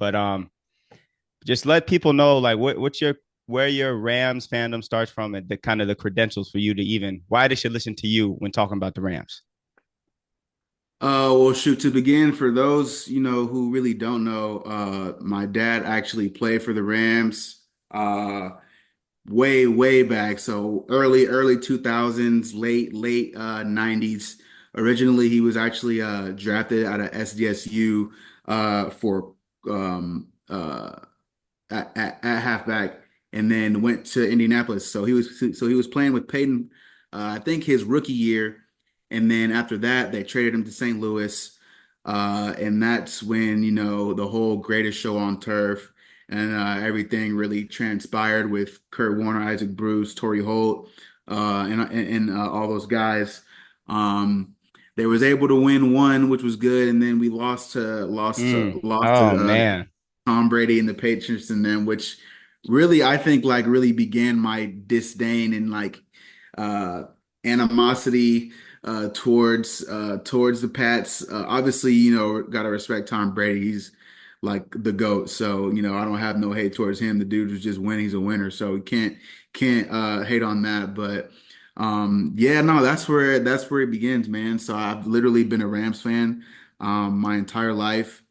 But just let people know like what's your where your Rams fandom starts from and the kind of the credentials for you to even why they should listen to you when talking about the Rams. Well, shoot, to begin, for those, who really don't know, my dad actually played for the Rams, way, way back. So early 2000s, late 90s. Originally, he was actually, drafted out of SDSU, for, at halfback, and then went to Indianapolis. So he was playing with Peyton, I think his rookie year, and then after that they traded him to St. Louis, and that's when the whole greatest show on turf and everything really transpired with Kurt Warner, Isaac Bruce, Torrey Holt, and all those guys. They was able to win one, which was good, and then we lost to lost to lost Oh to man. Tom Brady and the Patriots and them, which really I think like really began my disdain and like uh animosity towards the Pats. Obviously, gotta respect Tom Brady. He's like the GOAT. So, I don't have no hate towards him. The dude was just winning, he's a winner. So you can't hate on that. But yeah, no, that's where it begins, man. So I've literally been a Rams fan my entire life.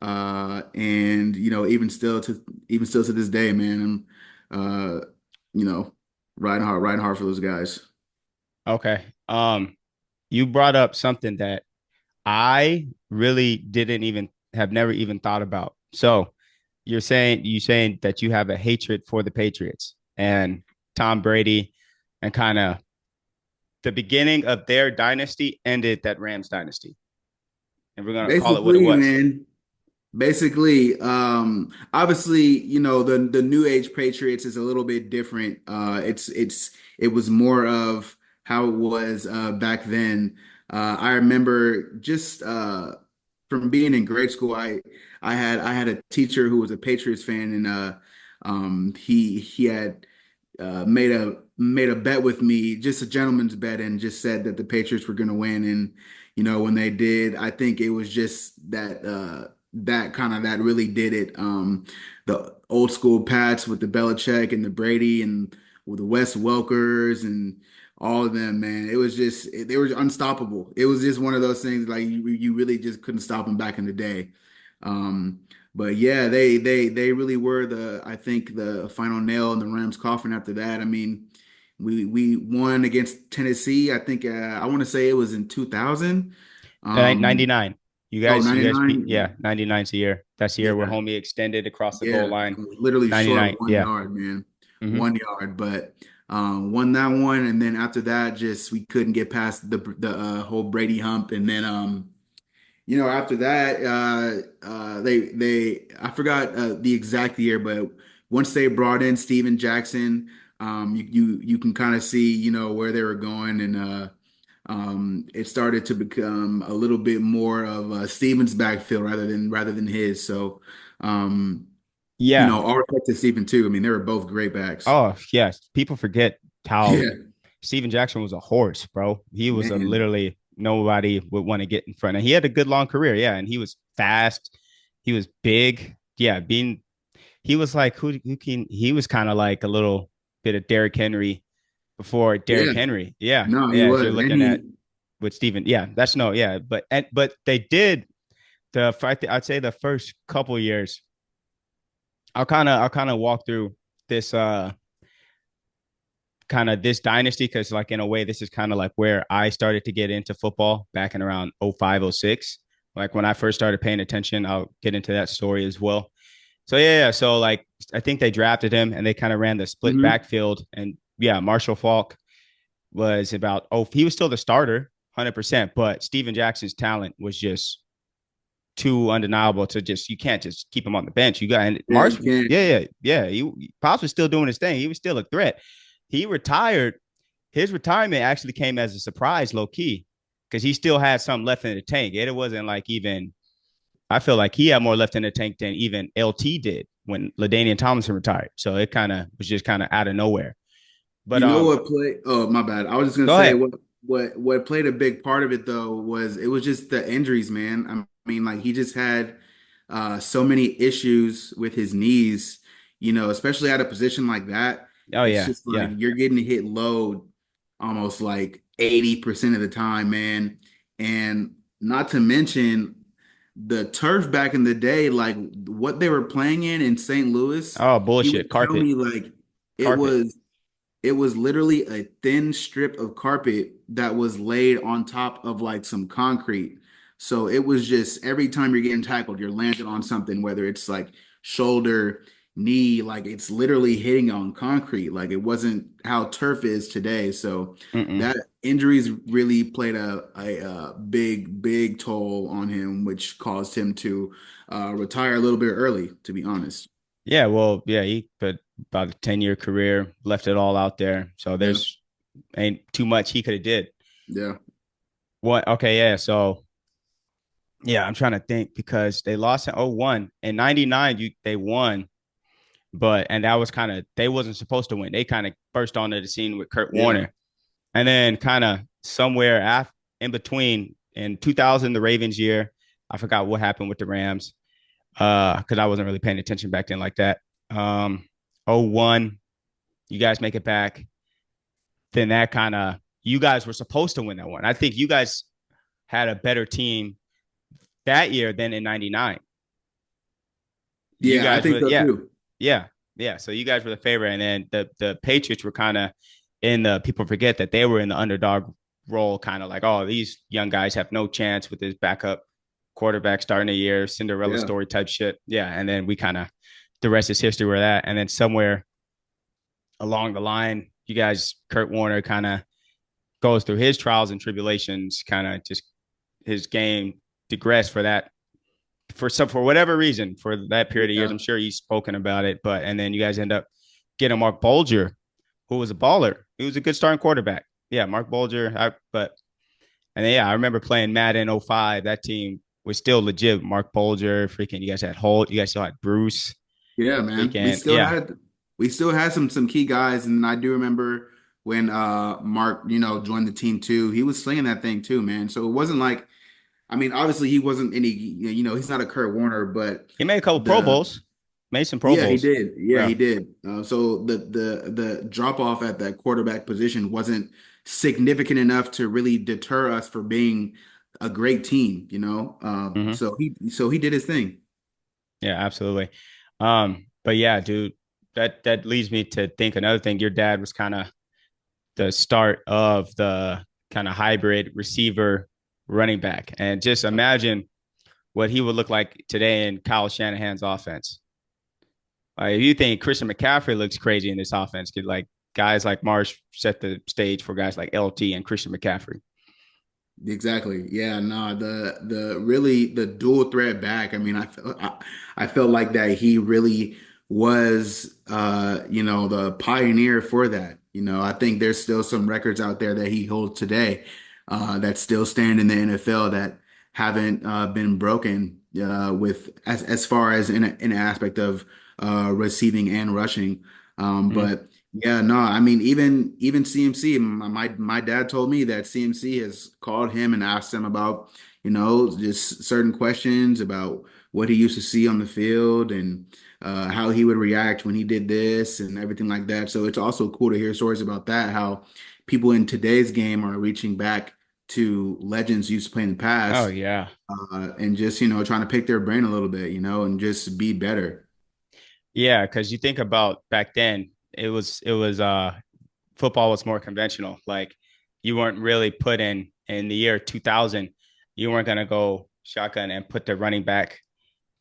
And even still to this day, man, I'm you know, riding hard for those guys. Okay. You brought up something that I really didn't even have never even thought about. So you saying that you have a hatred for the Patriots and Tom Brady and kind of the beginning of their dynasty ended that Rams dynasty. And we're gonna call it what it Basically, was. man, basically, obviously, the new age Patriots is a little bit different. It was more of how it was back then. I remember just from being in grade school, I had a teacher who was a Patriots fan, and he had made a bet with me, just a gentleman's bet, and just said that the Patriots were going to win. And when they did, I think it was just that really did it. The old school Pats with the Belichick and the Brady and with the Wes Welkers and all of them, man. It was just they were unstoppable. It was just one of those things like you really just couldn't stop them back in the day. Um, but yeah, they really were I think the final nail in the Rams' coffin after that. I mean, we won against Tennessee. I think I want to say it was in 2000. 99. Oh, You guys beat 99. yeah, 99's a year. That's the year where Yeah. homie extended across the goal Yeah. line. Literally short 99. of one Yeah. yard, man. Mm-hmm. 1 yard, but won that one, and then after that, just we couldn't get past the whole Brady hump, and then after that, they I forgot the exact year, but once they brought in Steven Jackson, you can kind of see where they were going, and it started to become a little bit more of Steven's backfield rather than his. So, Yeah. all respect to Steven too. I mean, they were both great backs. Oh, yes. People forget how Yeah, Steven Jackson was a horse, bro. He was a man. literally nobody would want to get in front of. He had a good long career, yeah, and he was fast. He was big. Yeah, being he was like who can he was kind of like a little bit of Derrick Henry before Derrick Yeah, Henry. Yeah. no, he Yeah, as you're was, and looking at with Steven. Yeah, that's no, yeah, but they did the fact that I'd say the first couple years. I'll kind of walk through this kind of this dynasty because like in a way this is kind of like where I started to get into football back in around 05, 06. Like when I first started paying attention. I'll get into that story as well. So yeah, so like I think they drafted him and they kind of ran the split hmm backfield. And yeah, Marshall Faulk was about he was still the starter 100%, but Steven Jackson's talent was just too undeniable to just you can't just keep him on the bench. You got and yeah, Marsh, you can't. yeah. Pops was still doing his thing. He was still a threat. He retired. His retirement actually came as a surprise, low key, because he still had some left in the tank. It wasn't like even I feel like he had more left in the tank than even LT did when LaDainian Tomlinson retired. So it kind of was just kind of out of nowhere. But You know what play? Oh, my bad. I was just gonna go say ahead. what played a big part of it though was it was just the injuries, man. I mean, like he just had so many issues with his knees, especially at a position like that. Oh It's yeah, just like yeah. you're getting hit low almost like 80% of the time, man. And not to mention the turf back in the day, like what they were playing in St. Louis, Oh he bullshit. would tell Carpet. me like it Carpet. was it was literally a thin strip of carpet that was laid on top of like some concrete. So it was just every time you're getting tackled, you're landing on something, whether it's like shoulder, knee, like it's literally hitting on concrete. Like it wasn't how turf is today. So Mm-mm. that injuries really played a big, big toll on him, which caused him to retire a little bit early, to be honest. Yeah, well, yeah, he put about a 10-year career, left it all out there. So Yeah, there's ain't too much he could have did. yeah, What okay, yeah. So yeah, I'm trying to think because they lost in '01. In 99, they won, but and that was kind of they wasn't supposed to win. They kind of burst onto the scene with Kurt yeah, Warner. And then kind of somewhere after in between in 2000, the Ravens year, I forgot what happened with the Rams. Because I wasn't really paying attention back then like that. '01, you guys make it back. Then that kind of you guys were supposed to win that one. I think you guys had a better team that year than in '99. You yeah. I guys think were so yeah, too. yeah, yeah. So you guys were the favorite, and then the Patriots were kind of in the people forget that they were in the underdog role, kind of like, oh, these young guys have no chance with this backup quarterback starting the year, Cinderella Yeah. story type shit. Yeah, and then we kind of the rest is history with that, and then somewhere along the line, you guys, Kurt Warner, kind of goes through his trials and tribulations, kind of just his game digressed for that for whatever reason for that period of years. Yeah. I'm sure he's spoken about it, but and then you guys end up getting Mark Bulger, who was a baller. He was a good starting quarterback. Yeah, Mark Bulger. But and then, yeah, I remember playing Madden '05. That team was still legit. Mark Bulger, freaking. You guys had Holt. You guys still had Bruce. Yeah, man. Freaking yeah. We still had some key guys, and I do remember when Mark, joined the team too. He was slinging that thing too, man. So it wasn't like, I mean, obviously he wasn't any, he's not a Kurt Warner, but He made a couple Pro the Bowls. Made some Pro yeah, he Bowls. did. Yeah, Yeah. he did. So the drop off at that quarterback position wasn't significant enough to really deter us for being a great team. Mm-hmm. So he did his thing. Yeah, absolutely. But yeah, dude, that leads me to think another thing. Your dad was kind of the start of the kind of hybrid receiver running back. And just imagine what he would look like today in Kyle Shanahan's offense. If you think Christian McCaffrey looks crazy in this offense, could like guys like Marsh set the stage for guys like LT and Christian McCaffrey. Exactly. Yeah, no, the really the dual threat back. I mean, I felt like that he really was the pioneer for that. I think there's still some records out there that he holds today that still stand in the NFL that haven't been broken with as far as in an aspect of receiving and rushing. Mm-hmm. But yeah, no, I mean, even CMC, my dad told me that CMC has called him and asked him about, just certain questions about what he used to see on the field and how he would react when he did this and everything like that. So it's also cool to hear stories about that, how people in today's game are reaching back to legends used to play in the Oh past, yeah. and just, trying to pick their brain a little bit, and just be better. Yeah, because you think about back then, it was football was more conventional. Like you weren't really put in the year 2000, you weren't gonna go shotgun and put the running back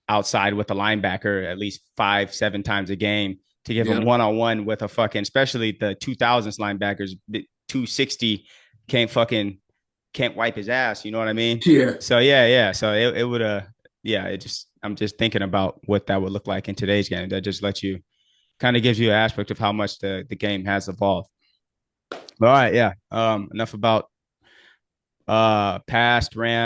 outside with the linebacker at least 5, 7 times a game to give him Yeah. one on one with a fucking, especially the 2000s linebackers, 260 can't wipe his ass. You know what I mean? Yeah. So yeah, yeah. So it would yeah. It just I'm just thinking about what that would look like in today's game. That just lets you kind of gives you an aspect of how much the game has evolved. All right, yeah. Enough about past Rams.